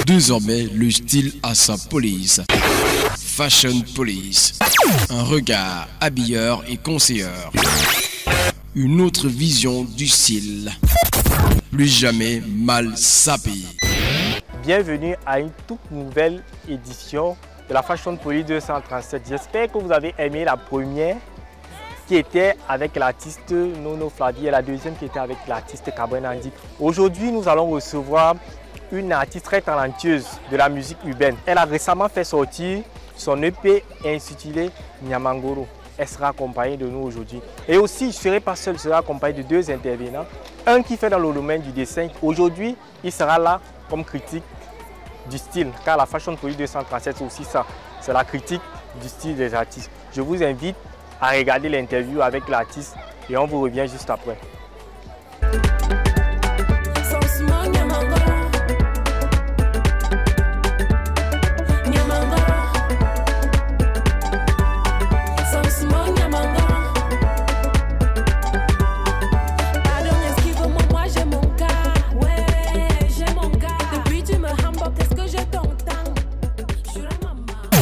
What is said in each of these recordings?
Désormais, le style a sa police. Fashion Police. Un regard habilleur et conseilleur. Une autre vision du style. Plus jamais mal sapé. Bienvenue à une toute nouvelle édition de la Fashion Police 237. J'espère que vous avez aimé la première qui était avec l'artiste Nono Flavie et la deuxième qui était avec l'artiste Cabrin Nandi. Aujourd'hui, nous allons recevoir une artiste très talentueuse de la musique urbaine. Elle a récemment fait sortir son EP intitulé Nyamangoro. Elle sera accompagnée de nous aujourd'hui. Et aussi, je ne serai pas seul, je serai accompagné de deux intervenants. Un qui fait dans le domaine du dessin. Aujourd'hui, il sera là comme critique du style, car la Fashion Police 237, c'est aussi ça. C'est la critique du style des artistes. Je vous invite à regarder l'interview avec l'artiste et on vous revient juste après.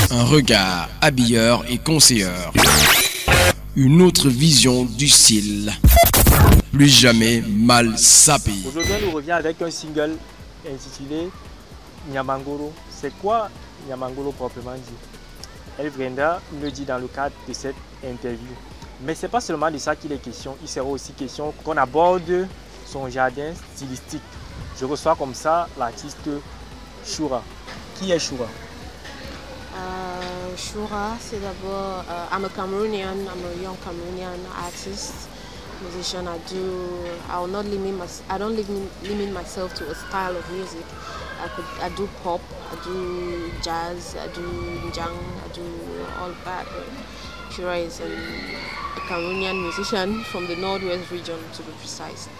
Un regard habilleur et conseilleur. Une autre vision du style. Plus jamais mal sapé. Aujourd'hui, on nous revient avec un single intitulé Nyamangoro. C'est quoi Nyamangoro proprement dit? El Brenda nous le dit dans le cadre de cette interview. Mais ce n'est pas seulement de ça qu'il est question. Il sera aussi question qu'on aborde son jardin stylistique. Je reçois comme ça l'artiste Shura. Qui est Shura? Shura, c'est d'abord, I'm a Cameroonian, I'm a young Cameroonian artist, musician. I will not I don't limit myself to a style of music. I do pop, I do jazz, I do njang, I do all that. Shura is a Cameroonian musician from the Northwest region, to be precise.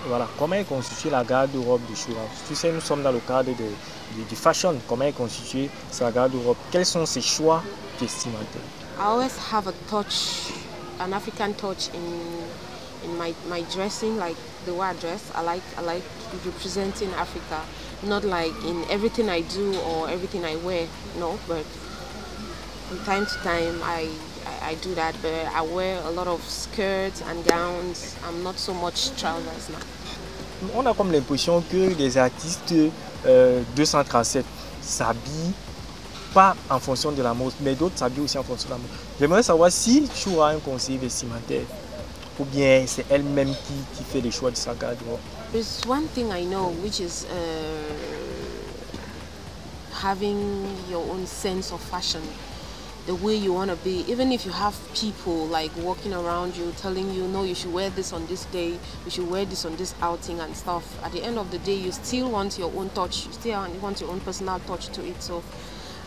Voilà, comment est constituée la garde-robe de Shura? Tu sais, nous sommes dans le cadre du fashion. Comment est constituée sa garde-robe? Quels sont ses choix vestimentaires? I always have a touch, an African touch in my dressing, like the way I dress. I like representing Africa, not like in everything I do or everything I wear. No, but from time to time I do that, but I wear a lot of skirts and gowns. I'm not so much trousers now. On a comme l'impression que les artistes 237 s'habillent pas en fonction de la mode, mais d'autres s'habillent aussi en fonction de la mode. J'aimerais savoir si Shura a un conseiller vestimentaire ou bien c'est elle-même qui fait les choix de sa garde-robe. There's one thing I know, which is having your own sense of fashion. The way you want to be, even if you have people like walking around you telling you, no, you should wear this on this day, you should wear this on this outing and stuff. At the end of the day, you still want your own touch, you still want your own personal touch to it. So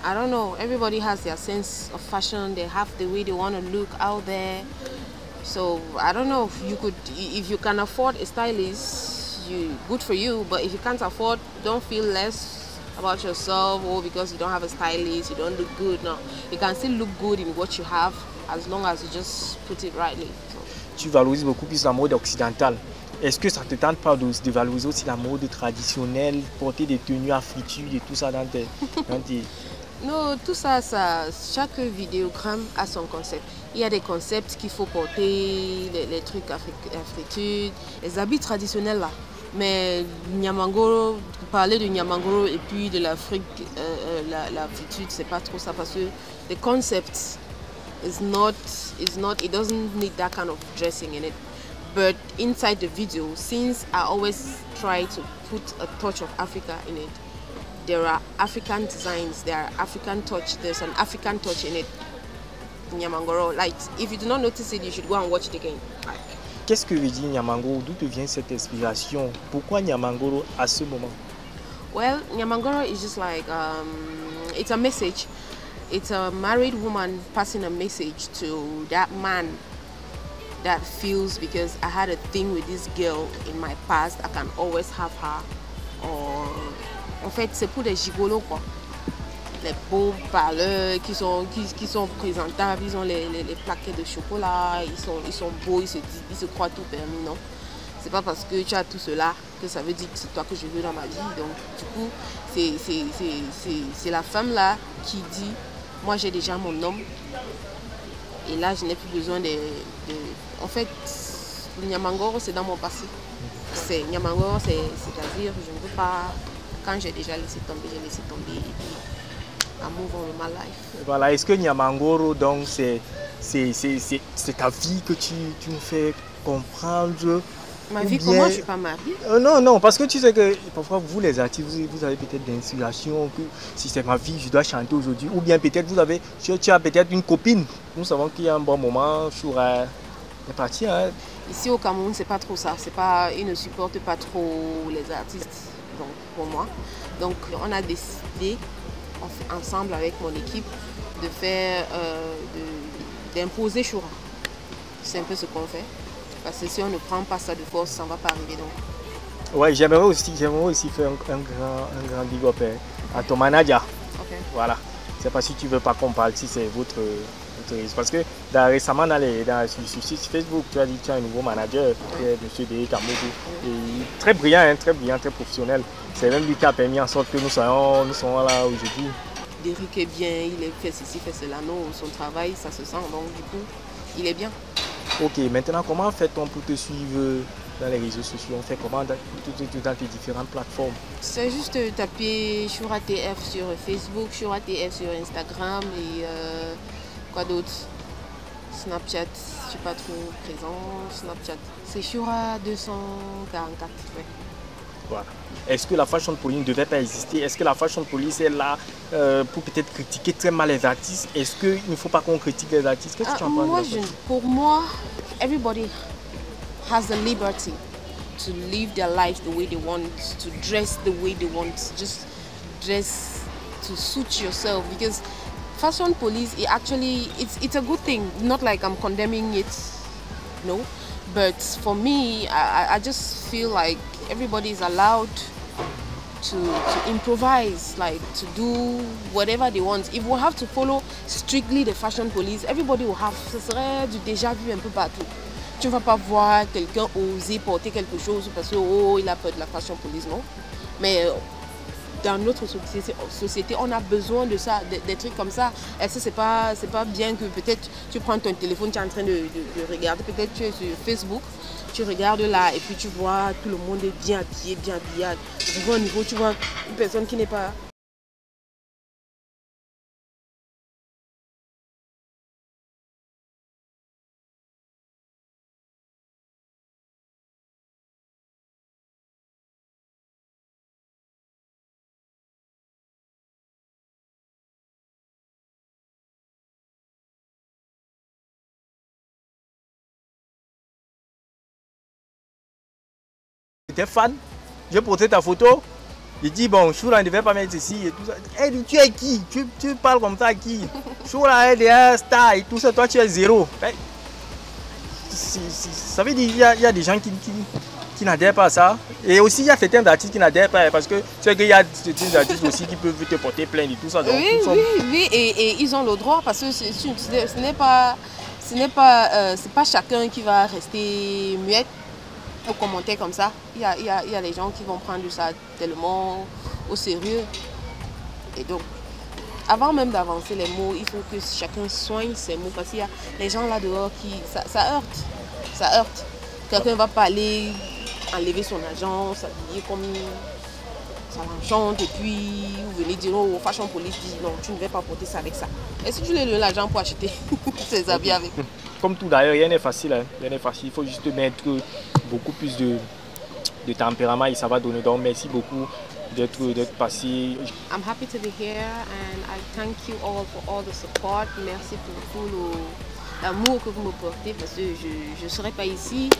I don't know, everybody has their sense of fashion, they have the way they want to look out there. So I don't know, if you can afford a stylist, good for you, but if you can't afford, don't feel less about yourself or because you don't have a stylist, you don't look good. No, you can still look good in what you have as long as you just put it rightly. So. Tu valorises beaucoup plus la mode occidentale. Est-ce que ça ne te tente pas de valoriser aussi la mode traditionnelle, porter des tenues à friture et tout ça dans tes... Non, tout ça, chaque vidéogramme a son concept. Il y a des concepts qu'il faut porter, les trucs à friture, les habits traditionnels là. Mais Nyamangoro, parler de Nyamangoro et puis de l'Afrique, la friture, c'est pas trop ça parce que the concept it doesn't need that kind of dressing in it. But inside the video, since I always try to put a touch of Africa in it, there are African designs, there are African touch, there's an African touch in it. Nyamangoro, like if you do not notice it, you should go and watch it again. Qu'est-ce que veut dire Nyamangoro? D'où te vient cette inspiration? Pourquoi Nyamangoro à ce moment? Well, Nyamangoro is just like, it's a message. It's a married woman passing a message to that man that feels because I had a thing with this girl in my past, I can always have her. Or, en fait, c'est pour les gigolos quoi. Les beaux parleurs qui sont présentables, ils ont les plaquettes de chocolat, ils sont beaux, ils se croient tout permis, non? C'est pas parce que tu as tout cela que ça veut dire que c'est toi que je veux dans ma vie. Donc du coup, c'est la femme là qui dit, moi j'ai déjà mon homme et là je n'ai plus besoin de... En fait, le Nyamangoro c'est dans mon passé. Nyamangoro c'est-à-dire je ne veux pas, quand j'ai déjà laissé tomber, j'ai laissé tomber et puis I move on with my life. Voilà, est-ce que Nyamangoro donc c'est ta vie que tu me fais comprendre? Ma vie, comment je ne suis pas mariée? Non, parce que tu sais que parfois vous les artistes, vous avez peut-être des inspirations que si c'est ma vie, je dois chanter aujourd'hui. Ou bien peut-être tu as peut-être une copine. Nous savons qu'il y a un bon moment sur les parties. Hein. Ici au Cameroun, c'est pas trop ça. Ils ne supportent pas trop les artistes, donc pour moi. Donc on a décidé ensemble avec mon équipe de faire, d'imposer Choura. C'est un peu ce qu'on fait. Parce que si on ne prend pas ça de force, ça ne va pas arriver. Donc. Ouais, j'aimerais aussi faire un grand big up à ton manager. Okay. Voilà. Je ne sais pas si tu ne veux pas qu'on parle, si c'est votre réseau. Parce que récemment, sur Facebook, tu as dit que tu as un nouveau manager, M. Derrick Amoudou. Très brillant, très professionnel. C'est même lui qui a permis en sorte que nous soyons là aujourd'hui. Derrick est bien, il fait ceci, fait cela. Non, son travail, ça se sent. Donc du coup, il est bien. Ok, maintenant comment fait-on pour te suivre dans les réseaux sociaux? On fait comment dans tes différentes plateformes? C'est juste taper Choura TF sur Facebook, Choura TF sur Instagram et quoi d'autre? Snapchat, je ne suis pas trop présent. Snapchat, c'est Choura 244. Ouais. Voilà. Est-ce que la fashion police ne devait pas exister? Est-ce que la fashion police est là pour peut-être critiquer très mal les artistes? Est-ce qu'il ne faut pas qu'on critique les artistes? Qu'est-ce que tu en penses? Pour moi, everybody has the liberty to live their life the way they want, to dress the way they want, just dress to suit yourself. Because fashion police, it's a good thing. Not like I'm condemning it, no. But for me, I just feel like everybody is allowed to improvise, like to do whatever they want. If we have to follow strictly the fashion police, everybody will have, ce serait du déjà vu un peu partout. Tu ne vas pas voir quelqu'un oser porter quelque chose parce que il a peur de la fashion police, non. Mais dans notre société, on a besoin de ça, des trucs comme ça. Est-ce que c'est pas bien que peut-être tu prends ton téléphone, tu es en train de regarder, peut-être tu es sur Facebook, tu regardes là et puis tu vois tout le monde est bien habillé, bien habillé. Tu vois au niveau, tu vois une personne qui n'est pas... J'étais fan, j'ai posté ta photo, il dit bon, Choura ne devait pas mettre ici et tout ça. Elle dit, tu es qui? Tu parles comme ça à qui? Choura est un star et tout ça, toi tu es zéro. Ça veut dire qu'il y a des gens qui n'adhèrent pas à ça. Et aussi il y a certains artistes qui n'adhèrent pas parce que tu sais qu'il y a certains artistes aussi qui peuvent te porter plainte et tout ça. Donc, oui, et ils ont le droit parce que ce n'est pas chacun qui va rester muette pour commenter comme ça. Il y a les gens qui vont prendre ça tellement au sérieux. Et donc, avant même d'avancer les mots, il faut que chacun soigne ses mots parce qu'il y a les gens là dehors qui... Ça heurte. Ça heurte. Quelqu'un va pas aller enlever son argent, s'habiller comme ça l'enchante et puis vous venez dire oh, fashion police dit non, tu ne vas pas porter ça avec ça. Est-ce que tu lui donnes l'argent pour acheter ses habits avec? Comme tout d'ailleurs, rien n'est facile, hein. Rien n'est facile. Il faut juste mettre beaucoup plus de tempérament et ça va donner. Donc merci beaucoup d'être passé. I'm happy to be here and I thank you all for all the support. Merci pour tout l'amour que vous me portez parce que je ne serais pas ici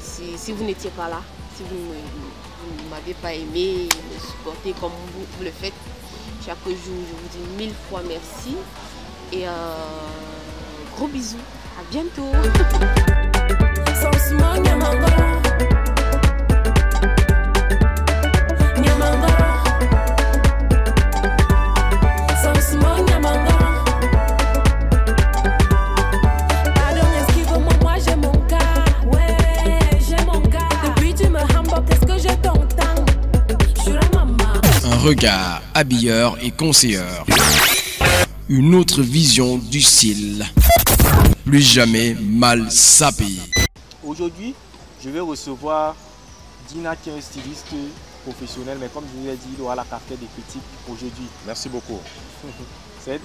si vous n'étiez pas là, si vous ne m'avez pas aimé, me supporter comme vous le faites chaque jour. Je vous dis 1000 fois merci et gros bisous, à bientôt. Pardon, esquive-moi, moi j'ai mon cas, ouais, j'ai mon regard habilleur et conseilleur. Une autre vision du style. Plus jamais mal sapé. Aujourd'hui, je vais recevoir Dina qui est un styliste professionnel, mais comme je vous ai dit, il aura la casquette des critiques aujourd'hui. Merci beaucoup. C'est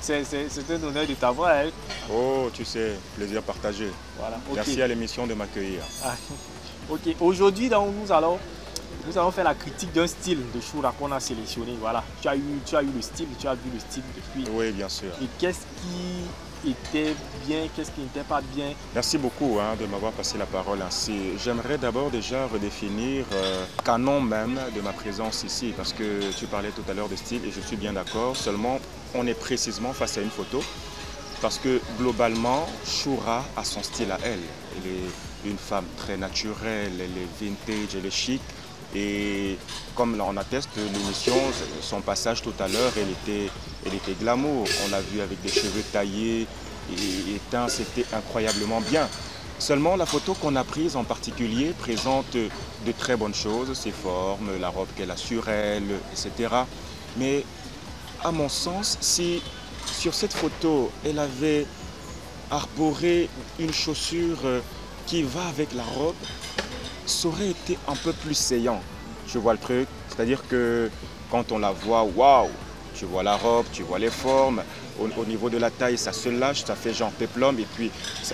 un honneur de t'avoir. Hein. Oh, tu sais, plaisir partagé. Voilà. Okay. Merci à l'émission de m'accueillir. Ah, ok, aujourd'hui, nous allons faire la critique d'un style de Choura qu'on a sélectionné. Voilà. Tu as eu le style, tu as vu le style depuis. Oui, bien sûr. Et qu'est-ce qui était bien, qu'est-ce qui n'était pas bien? Merci beaucoup de m'avoir passé la parole ainsi. J'aimerais d'abord déjà redéfinir le canon même de ma présence ici, parce que tu parlais tout à l'heure de style et je suis bien d'accord. Seulement, on est précisément face à une photo, parce que globalement, Choura a son style à elle. Elle est une femme très naturelle, elle est vintage, elle est chic. Et comme on atteste l'émission, son passage tout à l'heure, elle était glamour. On l'a vu avec des cheveux taillés et teints, c'était incroyablement bien. Seulement, la photo qu'on a prise en particulier présente de très bonnes choses, ses formes, la robe qu'elle a sur elle, etc. Mais à mon sens, si sur cette photo, elle avait arboré une chaussure qui va avec la robe, ça aurait été un peu plus saillant. Tu vois le truc, c'est-à-dire que quand on la voit, waouh, tu vois la robe, tu vois les formes, au niveau de la taille, ça se lâche, ça fait genre péplum, et puis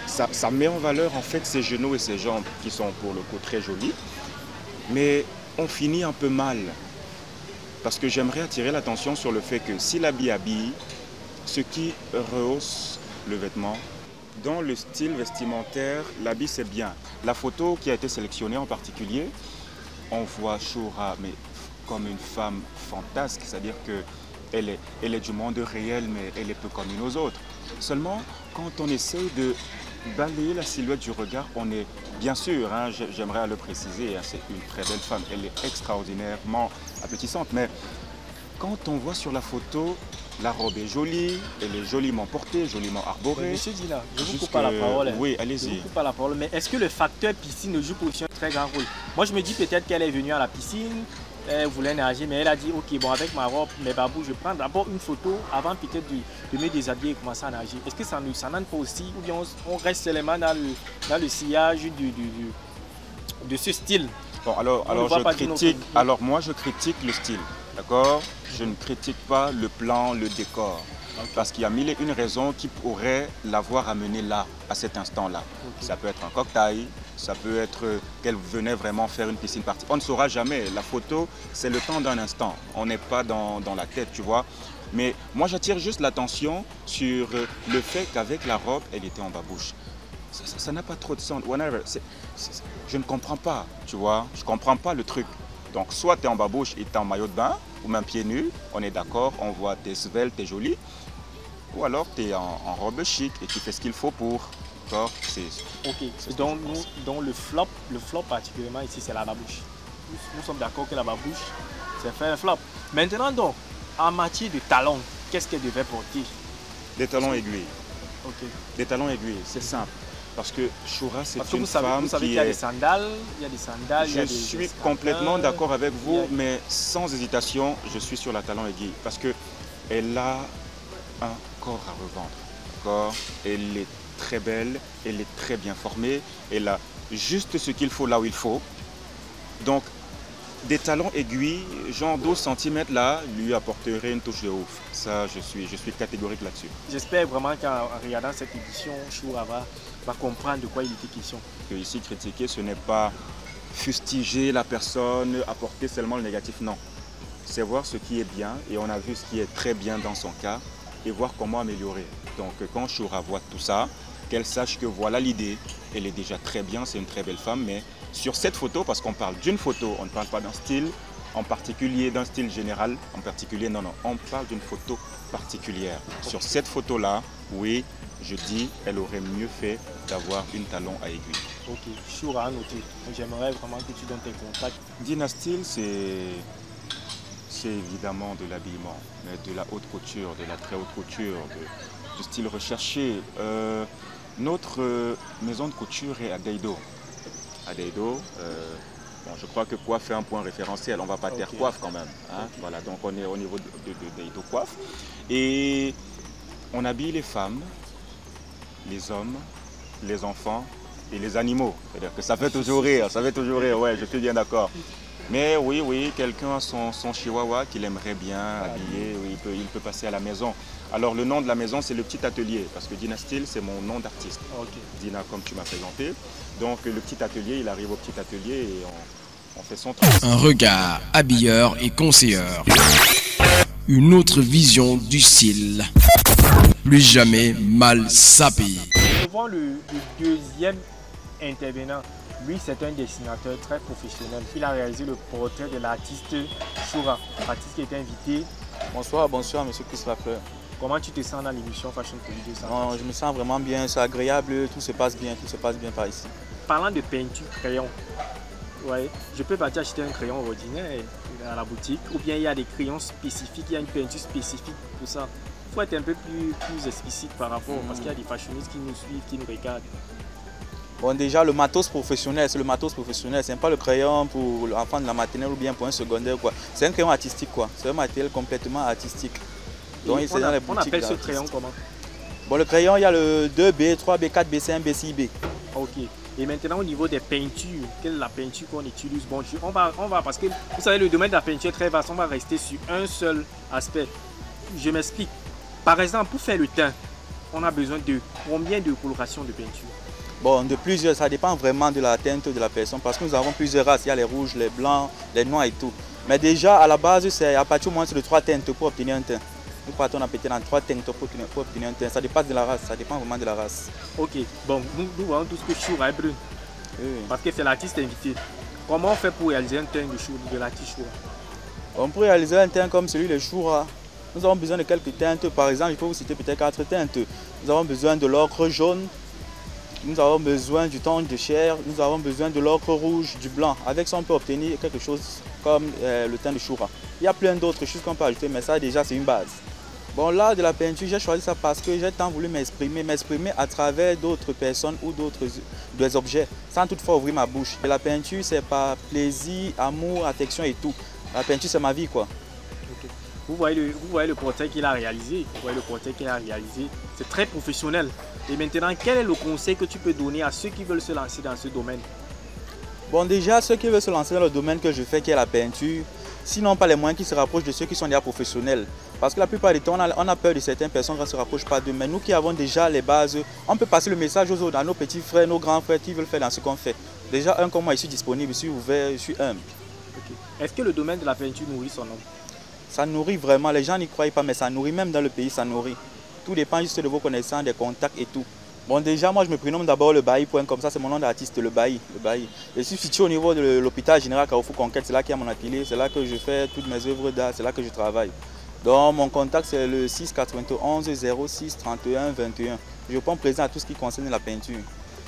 ça met en valeur en fait ses genoux et ses jambes qui sont pour le coup très jolis. Mais on finit un peu mal, parce que j'aimerais attirer l'attention sur le fait que si l'habit habille, ce qui rehausse le vêtement, dans le style vestimentaire, l'habit c'est bien. La photo qui a été sélectionnée en particulier, on voit Choura mais comme une femme fantasque, c'est-à-dire qu'elle est du monde réel, mais elle est peu comme une aux autres. Seulement, quand on essaye de balayer la silhouette du regard, on est, bien sûr, hein, j'aimerais le préciser, hein, c'est une très belle femme, elle est extraordinairement appétissante, mais quand on voit sur la photo, la robe est jolie, elle est joliment portée, joliment arborée. Monsieur Dina, je vous coupe pas la parole. Hein. Oui, allez-y. Je vous coupe pas la parole, mais est-ce que le facteur piscine ne joue pas aussi un très grand rôle? Moi, je me dis peut-être qu'elle est venue à la piscine, elle voulait nager, mais elle a dit, ok, bon, avec ma robe, mes babous, je prends d'abord une photo avant peut-être de me déshabiller et commencer à nager. Est-ce que ça n'en pas aussi, ou bien on reste seulement dans le sillage de ce style? Bon, alors moi, je critique le style. D'accord? Je ne critique pas le plan, le décor. Okay. Parce qu'il y a mille et une raisons qui pourraient l'avoir amené là, à cet instant-là. Okay. Ça peut être un cocktail, ça peut être qu'elle venait vraiment faire une piscine party. On ne saura jamais. La photo, c'est le temps d'un instant. On n'est pas dans la tête, tu vois. Mais moi, j'attire juste l'attention sur le fait qu'avec la robe, elle était en babouche. Ça n'a pas trop de sens. Je ne comprends pas, tu vois. Je ne comprends pas le truc. Donc, soit tu es en babouche et tu es en maillot de bain, ou même pieds nus, on est d'accord, on voit tes svelte, t'es jolie. Ou alors tu es en robe chic et tu fais ce qu'il faut pour. Ok, donc le flop particulièrement ici, c'est la babouche. Nous sommes d'accord que la babouche, c'est fait un flop. Maintenant donc, en matière de talons, qu'est-ce qu'elle devait porter? Des talons aiguilles. Ok. Des talons aiguilles, c'est simple. Parce que Choura, c'est une femme vous savez qu'il y a des sandales, il y a des sandales. Je suis complètement d'accord avec vous, mais sans hésitation, je suis sur la talon aiguille. Parce qu'elle a un corps à revendre. D'accord? Elle est très belle, elle est très bien formée, elle a juste ce qu'il faut là où il faut. Donc, des talons aiguilles, genre 12 cm là, lui apporterait une touche de ouf. Ça, je suis catégorique là-dessus. J'espère vraiment qu'en regardant cette édition, Choura va comprendre de quoi il était question. Ici, critiquer, ce n'est pas fustiger la personne, apporter seulement le négatif, non. C'est voir ce qui est bien, et on a vu ce qui est très bien dans son cas, et voir comment améliorer. Donc quand Choura voit tout ça, qu'elle sache que voilà l'idée, elle est déjà très bien, c'est une très belle femme, mais sur cette photo, parce qu'on parle d'une photo, on ne parle pas d'un style en particulier, d'un style général en particulier, non, on parle d'une photo particulière. Sur cette photo-là, oui, je dis, elle aurait mieux fait d'avoir une talon à aiguille. Ok, Choura a noté. J'aimerais vraiment que tu donnes tes contacts. Dina Style, c'est évidemment de l'habillement, mais de la haute couture, de la très haute couture, du style recherché. Notre maison de couture est à Deido. À Deido, Bon, je crois que coiffe est un point référentiel. On ne va pas taire coiffe quand même. Hein? Voilà, donc on est au niveau de coiffe. Et on habille les femmes, les hommes, les enfants et les animaux. C'est-à-dire que ça fait toujours rire, ouais, je suis bien d'accord. Mais oui, quelqu'un a son chihuahua qu'il aimerait bien habiller, oui, il peut passer à la maison. Alors le nom de la maison, c'est le petit atelier, parce que Dina Style, c'est mon nom d'artiste. Dina, comme tu m'as présenté. Donc le petit atelier, il arrive au petit atelier et on fait son travail. Un regard habilleur et conseilleur. Une autre vision du style. Plus jamais mal sapé. Devant le deuxième intervenant, lui c'est un dessinateur très professionnel. Il a réalisé le portrait de l'artiste Choura, l'artiste qui était invité. Bonsoir monsieur Chris Lafleur. Comment tu te sens dans l'émission Fashion Police 200? Non, je me sens vraiment bien, c'est agréable, tout se passe bien par ici. Parlant de peinture crayon, ouais, je peux partir acheter un crayon ordinaire à la boutique ou bien il y a des crayons spécifiques, il y a une peinture spécifique pour ça. Il faut être un peu plus explicite par rapport, parce qu'il y a des fashionistes qui nous suivent, qui nous regardent. Bon, déjà le matos professionnel, c'est pas le crayon pour l'enfant de la maternelle ou bien pour un secondaire quoi. C'est un crayon artistique quoi, c'est un matériel complètement artistique. Donc, on appelle ce crayon comment? Bon, le crayon, il y a le 2B, 3B, 4B, 5B, 6B. Ok. Et maintenant au niveau des peintures, quelle est la peinture qu'on utilise? Bon, on va parce que vous savez le domaine de la peinture est très vaste, on va rester sur un seul aspect. Je m'explique. Par exemple, pour faire le teint, on a besoin de combien de colorations de peinture? Bon, de plusieurs, ça dépend vraiment de la teinte de la personne parce que nous avons plusieurs races, il y a les rouges, les blancs, les noirs et tout. Mais déjà à la base, c'est à partir au moins de 3 teintes pour obtenir un teint. Nous partons à péter dans 3 teintes pour obtenir un teint. Ça dépend de la race, ça dépend vraiment de la race. Ok, bon, nous voyons tout ce que Choura est brun. Oui. Parce que c'est l'artiste invité. Comment on fait pour réaliser un teint de l'artiste Choura? On peut réaliser un teint comme celui de Choura. Nous avons besoin de quelques teintes. Par exemple, il faut vous citer peut-être 4 teintes. Nous avons besoin de l'ocre jaune. Nous avons besoin du ton de chair. Nous avons besoin de l'ocre rouge, du blanc. Avec ça, on peut obtenir quelque chose comme le teint de Choura. Il y a plein d'autres choses qu'on peut ajouter, mais ça déjà c'est une base. Bon, là de la peinture, j'ai choisi ça parce que j'ai tant voulu m'exprimer à travers d'autres personnes ou des objets, sans toutefois ouvrir ma bouche. Et la peinture, c'est par plaisir, amour, affection et tout. La peinture, c'est ma vie, quoi. Okay. Vous voyez le portrait qu'il a réalisé. C'est très professionnel. Et maintenant, quel est le conseil que tu peux donner à ceux qui veulent se lancer dans ce domaine? Bon, déjà, ceux qui veulent se lancer dans le domaine que je fais, qui est la peinture, sinon pas les moyens qui se rapprochent de ceux qui sont déjà professionnels. Parce que la plupart du temps, on a peur de certaines personnes qui ne se rapprochent pas d'eux. Mais nous qui avons déjà les bases, on peut passer le message aux autres, à nos petits frères, nos grands frères qui veulent faire dans ce qu'on fait. Déjà, comme moi, je suis disponible, je suis ouvert, je suis humble. Okay. Est-ce que le domaine de la peinture nourrit son homme? Ça nourrit vraiment, les gens n'y croient pas, mais ça nourrit, même dans le pays, ça nourrit. Tout dépend juste de vos connaissances, des contacts et tout. Bon, déjà, moi, je me prénomme d'abord le Bailly, comme ça, c'est mon nom d'artiste, le Bailly. Je suis situé au niveau de l'hôpital général Carrefour Conquête, c'est là qu'il y a mon atelier, c'est là que je fais toutes mes œuvres d'art, c'est là que je travaille. Donc, mon contact, c'est le 6 91 06 31 21. Je prends présent à tout ce qui concerne la peinture.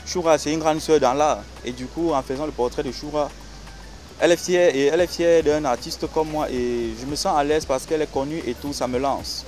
Choura, c'est une grande sœur dans l'art. Et du coup, en faisant le portrait de Choura, elle est fière d'un artiste comme moi et je me sens à l'aise parce qu'elle est connue et tout, ça me lance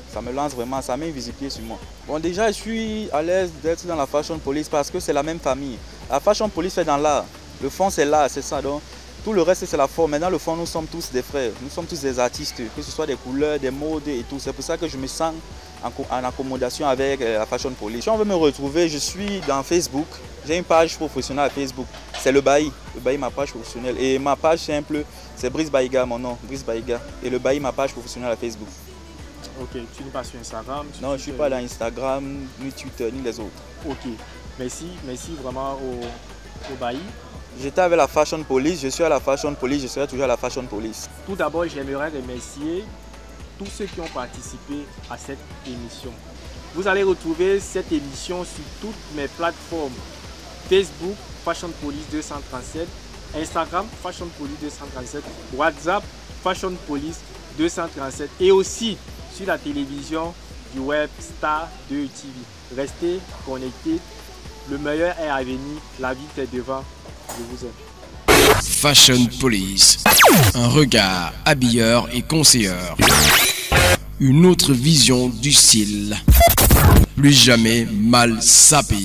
vraiment, ça met une visibilité sur moi. Bon, déjà je suis à l'aise d'être dans la Fashion Police parce que c'est la même famille. La Fashion Police fait dans l'art, le fond c'est l'art, c'est ça. Donc tout le reste c'est la forme, mais dans le fond nous sommes tous des frères, nous sommes tous des artistes, que ce soit des couleurs, des modes et tout. C'est pour ça que je me sens en accommodation avec la Fashion Police. Si on veut me retrouver, je suis dans Facebook, j'ai une page professionnelle à Facebook, c'est le Bailly, ma page professionnelle. Et ma page simple, c'est Brice Baïga, mon nom, Brice Baïga. Et le Bailly, ma page professionnelle à Facebook. Ok, tu n'es pas sur Instagram? Non, je ne suis pas dans Instagram, ni Twitter, ni les autres. Ok, merci vraiment au Bailly. J'étais avec la Fashion Police, je suis à la Fashion Police, je serai toujours à la Fashion Police. Tout d'abord, j'aimerais remercier tous ceux qui ont participé à cette émission. Vous allez retrouver cette émission sur toutes mes plateformes. Facebook, Fashion Police 237, Instagram, Fashion Police 237, WhatsApp, Fashion Police 237 et aussi sur la télévision du web Star 2 TV. Restez connectés, le meilleur est à venir, la vie est devant. Je vous aime. Fashion Police, un regard habilleur et conseilleur. Une autre vision du style. Plus jamais mal sapé.